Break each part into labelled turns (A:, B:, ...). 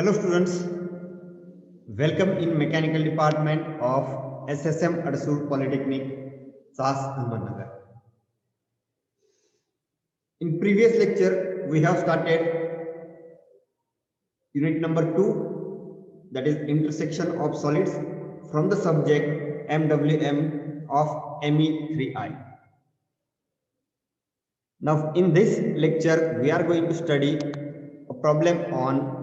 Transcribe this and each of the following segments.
A: Hello students, welcome in mechanical department of SSM Adsur Polytechnic, SAS Ahmednagar. In previous lecture, we have started unit number 2, that is intersection of solids, from the subject MWM of ME3I. Now in this lecture, we are going to study a problem on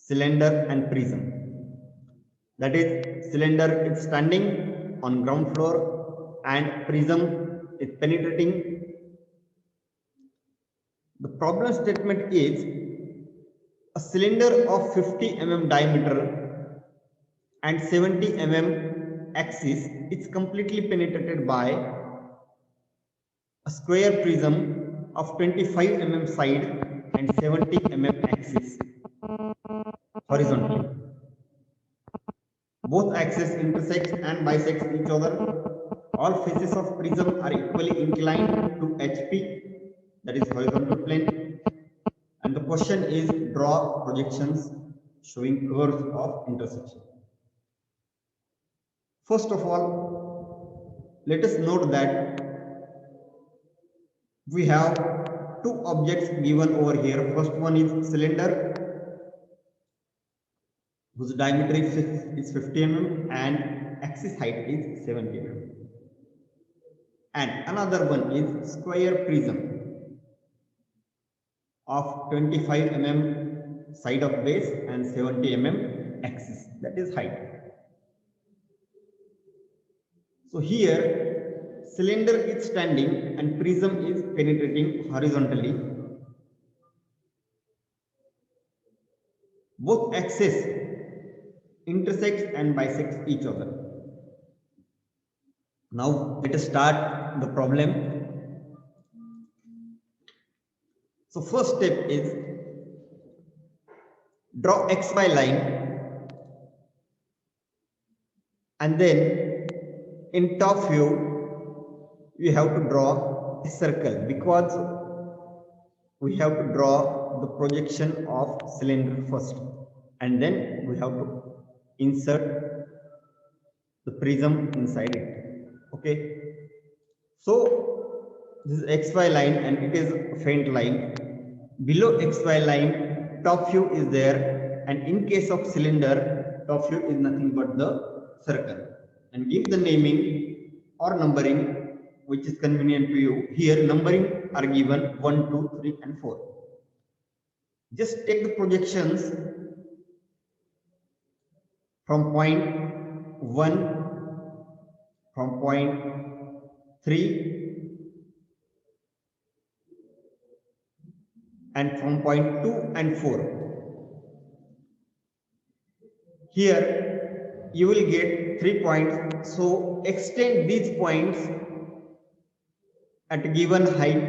A: cylinder and prism. That is, cylinder is standing on ground floor and prism is penetrating. The problem statement is a cylinder of 50 mm diameter and 70 mm axis is completely penetrated by a square prism of 25 mm side and 70 mm axis horizontally. Both axes intersect and bisect each other. All faces of prism are equally inclined to HP, that is horizontal plane. And the question is draw projections showing curves of intersection. First of all, let us note that we have two objects given over here. First one is cylinder whose diameter is 50 mm and axis height is 70 mm. And another one is square prism of 25 mm side of base and 70 mm axis, that is height. So here cylinder is standing and prism is penetrating horizontally. Both axes intersect and bisect each other. Now let us start the problem. So first step is draw XY line, and then in top view you have to draw a circle because we have to draw the projection of cylinder first, and then we have to insert the prism inside it. Okay, so this is XY line and it is a faint line. Below XY line top view is there, and in case of cylinder top view is nothing but the circle. And give the naming or numbering which is convenient to you. Here numbering are given 1, 2, 3 and 4. Just take the projections from point 1, from point 3 and from point 2 and 4. Here you will get 3 points. So extend these points at a given height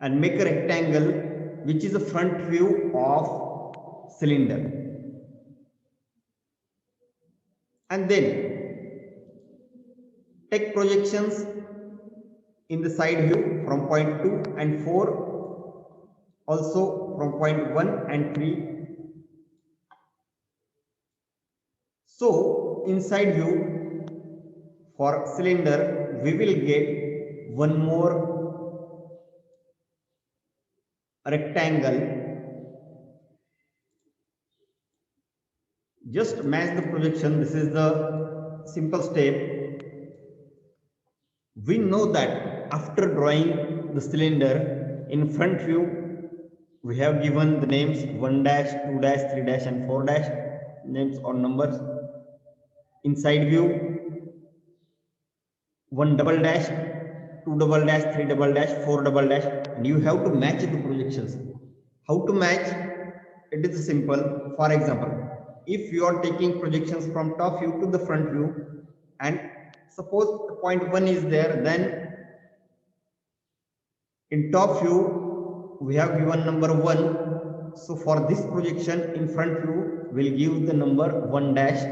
A: and make a rectangle which is the front view of cylinder. And then take projections in the side view from point 2 and 4, also from point 1 and 3. So inside view for cylinder we will get one more rectangle. Just match the projection. This is the simple step. We know that after drawing the cylinder in front view we have given the names 1 dash, 2 dash, 3 dash and 4 dash, names or numbers. Inside view 1 double dash, 2 double dash, 3 double dash, 4 double dash, and you have to match the projections. How to match? It is simple. For example, if you are taking projections from top view to the front view and suppose point 1 is there, then in top view we have given number 1. So for this projection in front view we'll give the number 1 dash.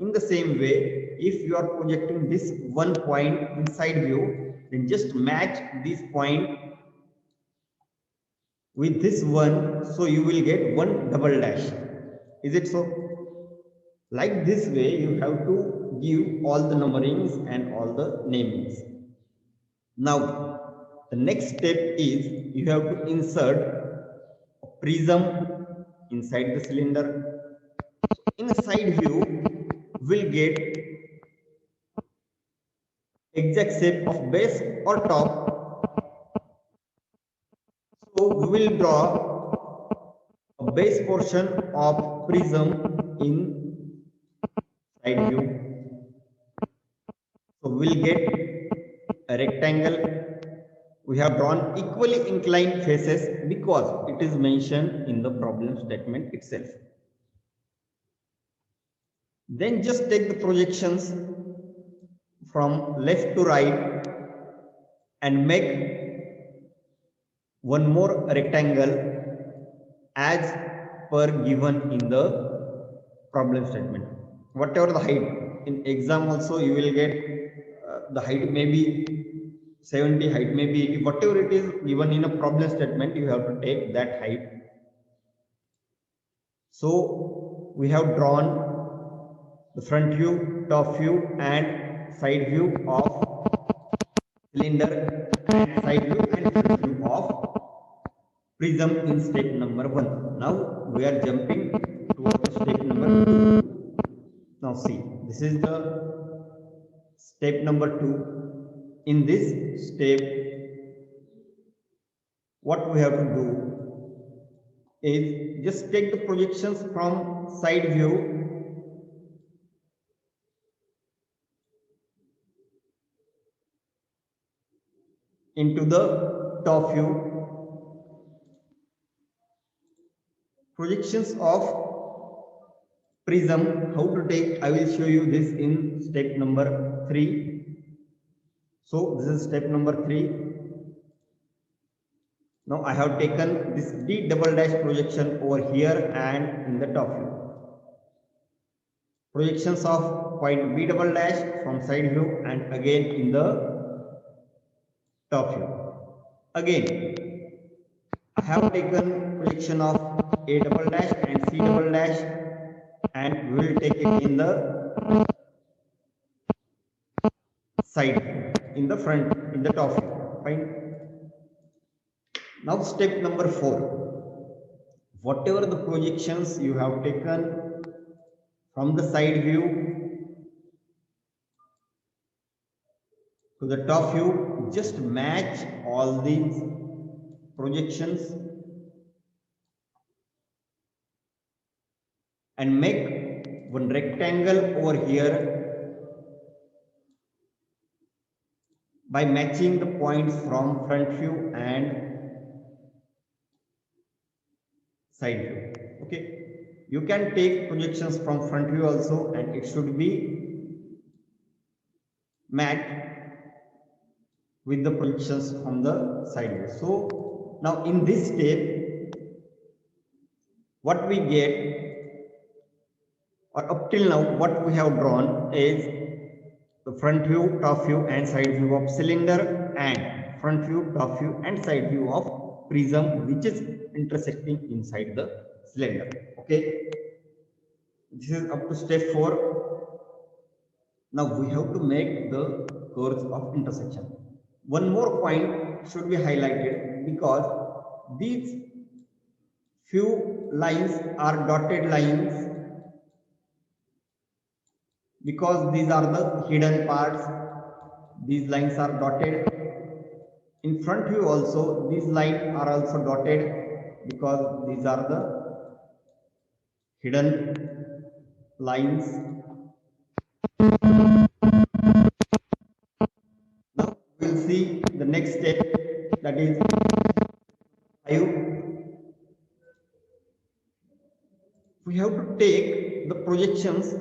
A: In the same way, if you are projecting this one point inside view, then just match this point with this one, so you will get one double dash. Is it so? Like this way, you have to give all the numberings and all the namings. Now, the next step is you have to insert a prism inside the cylinder. In a side view, we'll get exact shape of base or top. So we will draw a base portion of prism in side view. So we will get a rectangle. We have drawn equally inclined faces because it is mentioned in the problem statement itself. Then just take the projections from left to right and make one more rectangle as per given in the problem statement. Whatever the height, in exam also you will get the height may be 70, height may be 80, whatever it is given in a problem statement, you have to take that height. So we have drawn the front view, top view and side view of cylinder and side view and front view of prism in step number 1. Now we are jumping towards step number 2. Now see, this is the step number 2. In this step, what we have to do is just take the projections from side view into the top view. Projections of prism, how to take, I will show you this in step number 3. So this is step number 3. Now I have taken this D double dash projection over here and in the top view. Projections of point B double dash from side view and again in the top view. Again, I have taken projection of A double dash and C double dash and we will take it in the side, in the front, in the top view. Fine. Now step number 4. Whatever the projections you have taken from the side view to the top view, just match all these projections and make one rectangle over here by matching the points from front view and side view. Okay, you can take projections from front view also and it should be matched with the projections from the side view. So now in this step, what we get, or up till now what we have drawn is the front view, top view and side view of cylinder and front view, top view and side view of prism which is intersecting inside the cylinder. Okay, this is up to step 4. Now we have to make the curves of intersection. One more point should be highlighted because these few lines are dotted lines because these are the hidden parts. These lines are dotted. In front view also, these lines are also dotted because these are the hidden lines. Now we will see the next step, that is 5. We have to take the projections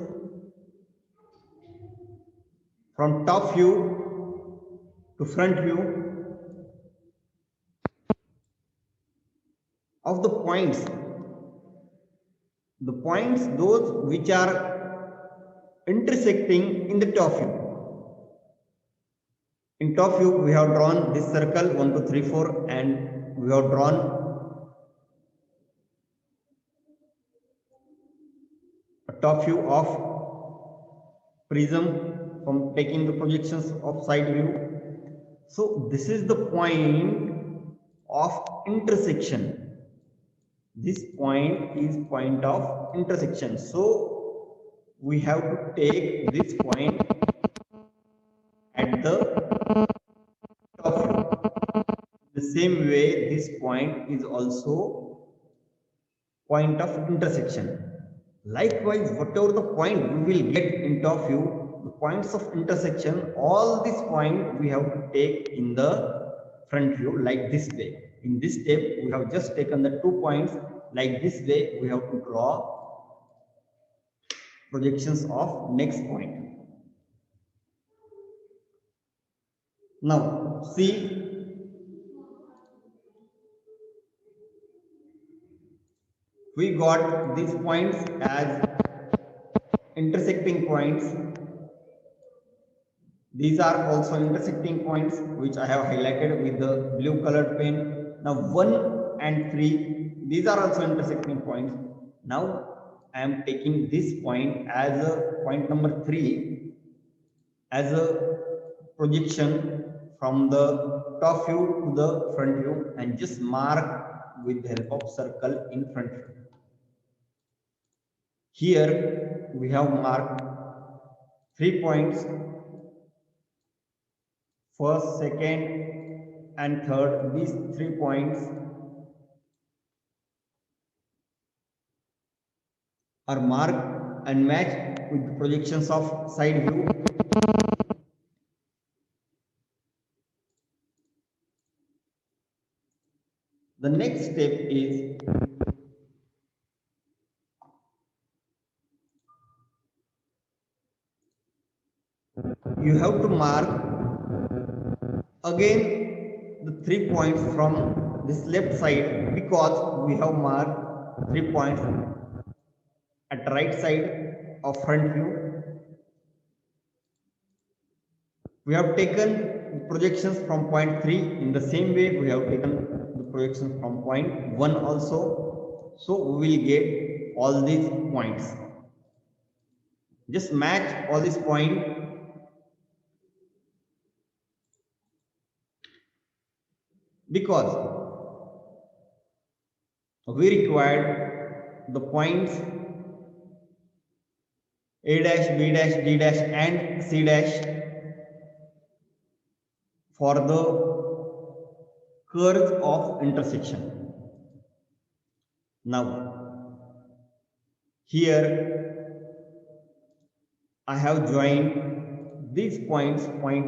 A: from top view to front view of the points those which are intersecting in the top view. In top view we have drawn this circle 1 2 3 4 and we have drawn a top view of prism from taking the projections of side view. So this is the point of intersection. This point is point of intersection. So we have to take this point at the top view. The same way, this point is also point of intersection. Likewise, whatever the point we will get in top view, the points of intersection, all these points we have to take in the front view like this way. In this step, we have just taken the 2 points. Like this way, we have to draw projections of next point. Now, see, we got these points as intersecting points. These are also intersecting points which I have highlighted with the blue colored pen. Now 1 and 3, these are also intersecting points. Now I am taking this point as a point number 3 as a projection from the top view to the front view and just mark with the help of circle in front view. Here we have marked 3 points. First, second and third, these 3 points are marked and matched with the projections of side view. The next step is you have to mark again the 3 points from this left side, because we have marked 3 points at the right side of front view. We have taken projections from point 3. In the same way, we have taken the projections from point 1 also. So we will get all these points. Just match all these points. Because we required the points A dash, B dash, D dash and C dash for the curves of intersection. Now, here I have joined these points, point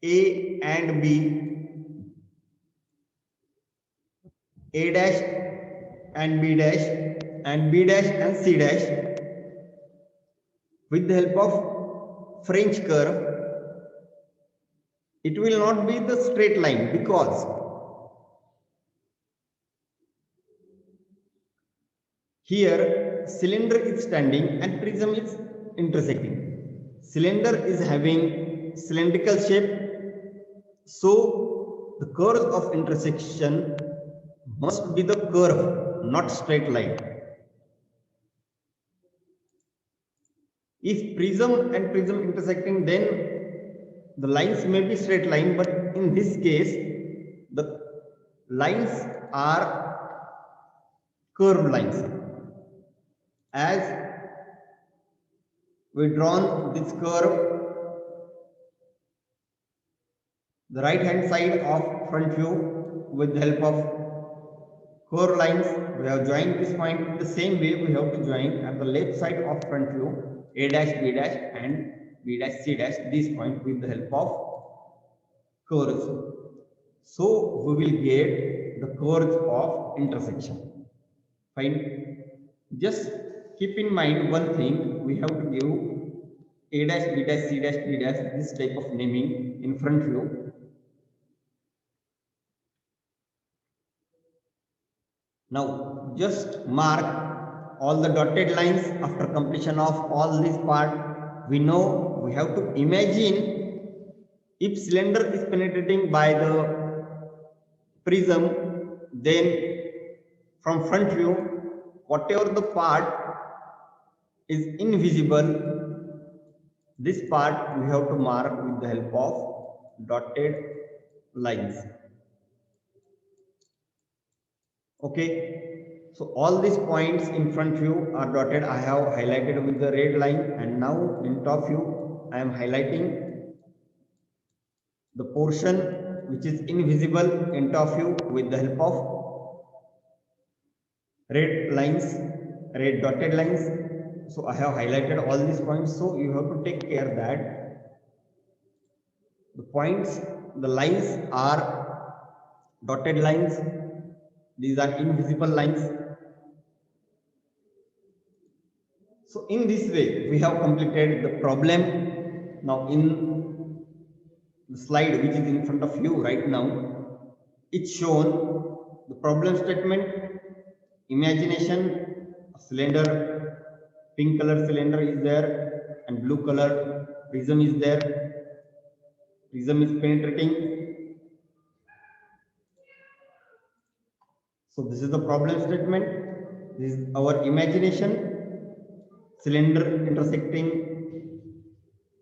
A: A and B, A dash and B dash, and B dash and C dash with the help of French curve. It will not be the straight line because here cylinder is standing and prism is intersecting. Cylinder is having cylindrical shape, so the curve of intersection must be the curve, not straight line. If prism and prism intersecting, then the lines may be straight line, but in this case the lines are curved lines. As we drawn this curve, the right hand side of front view with the help of curved lines, we have joined this point. The same way we have to join at the left side of front view A dash, B dash and B dash, C dash, these points with the help of curves. So we will get the curves of intersection. Fine. Just keep in mind one thing, we have to give A dash, B dash, C dash, D dash, this type of naming in front view. Now just mark all the dotted lines after completion of all this part. We know we have to imagine if cylinder is penetrating by the prism, then from front view, whatever the part is invisible, this part we have to mark with the help of dotted lines. Okay, so all these points in front view are dotted. I have highlighted with the red line, and now in top view I am highlighting the portion which is invisible in top view with the help of red lines, red dotted lines. So I have highlighted all these points. So you have to take care that the points, the lines are dotted lines. These are invisible lines. So in this way, we have completed the problem. Now in the slide which is in front of you right now, it's shown the problem statement, imagination, a cylinder, pink color cylinder is there and blue color prism is there. Prism is penetrating. So this is the problem statement. This is our imagination. Cylinder intersecting,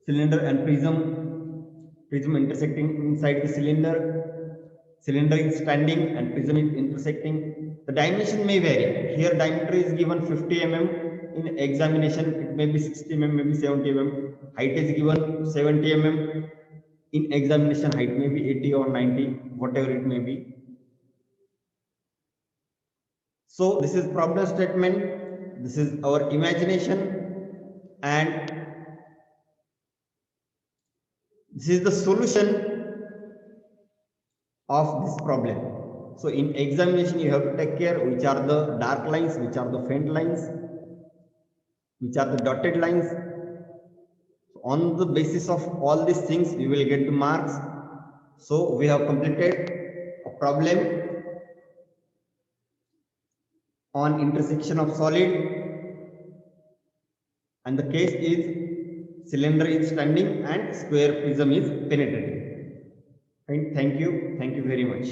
A: cylinder and prism intersecting inside the cylinder is standing and prism is intersecting. The dimension may vary. Here diameter is given 50 mm. In examination it may be 60 mm, maybe 70 mm. Height is given 70 mm. In examination height may be 80 or 90, whatever it may be. So this is problem statement, this is our imagination, and this is the solution of this problem. So in examination you have to take care which are the dark lines, which are the faint lines, which are the dotted lines. So on the basis of all these things you will get the marks. So we have completed a problem on intersection of solid, and the case is cylinder is standing and square prism is penetrating. And thank you very much.